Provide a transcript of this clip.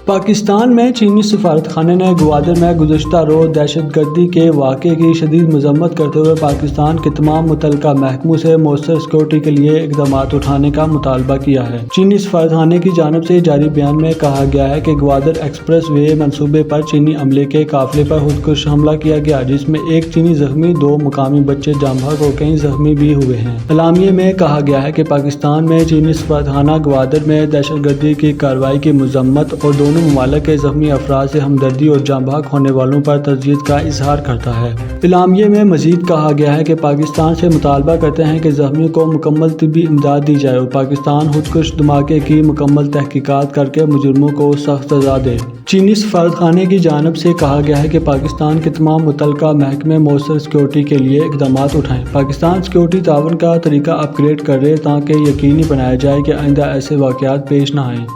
پاکستان میں چینی سفارتخانے نے گوادر میں گزشتہ روز دہشت گردی کے واقعے کی شدید مذمت کرتے ہوئے پاکستان کے تمام متعلقہ محکموں سے مؤثر سیکورٹی کے لیے اقدامات اٹھانے کا مطالبہ کیا ہے۔ چینی سفارتخانے کی جانب سے جاری بیان میں کہا گیا ہے کہ گوادر ایکسپریس وے منصوبے پر چینی عملے کے قافلے پر خودکش حملہ کیا گیا، جس میں ایک چینی زخمی، 2 مقامی بچے جاں بحق اور کئی زخمی بھی ہوئے ہیں۔ اعلامیے میں کہا گیا ہے کہ پاکستان میں چینی سفارتخانہ گوادر میں دہشت گردی کی کارروائی کی مذمت اور دونوں ممالک کے زخمی افراد سے ہمدردی اور جاں بحق ہونے والوں پر تعزیت کا اظہار کرتا ہے۔ اعلامیے میں مزید کہا گیا ہے کہ پاکستان سے مطالبہ کرتے ہیں کہ زخمیوں کو مکمل طبی امداد دی جائے اور پاکستان خودکش دھماکے کی مکمل تحقیقات کر کے مجرموں کو سخت سزا دے۔ چینی سفارتخانے کی جانب سے کہا گیا ہے کہ پاکستان کے تمام متعلقہ محکمے مؤثر سیکورٹی کے لیے اقدامات اٹھائیں۔ پاکستان سیکورٹی تعاون کا طریقہ اپ گریڈ کرے تاکہ یقینی بنایا جائے کہ آئندہ ایسے واقعات پیش نہ آئیں۔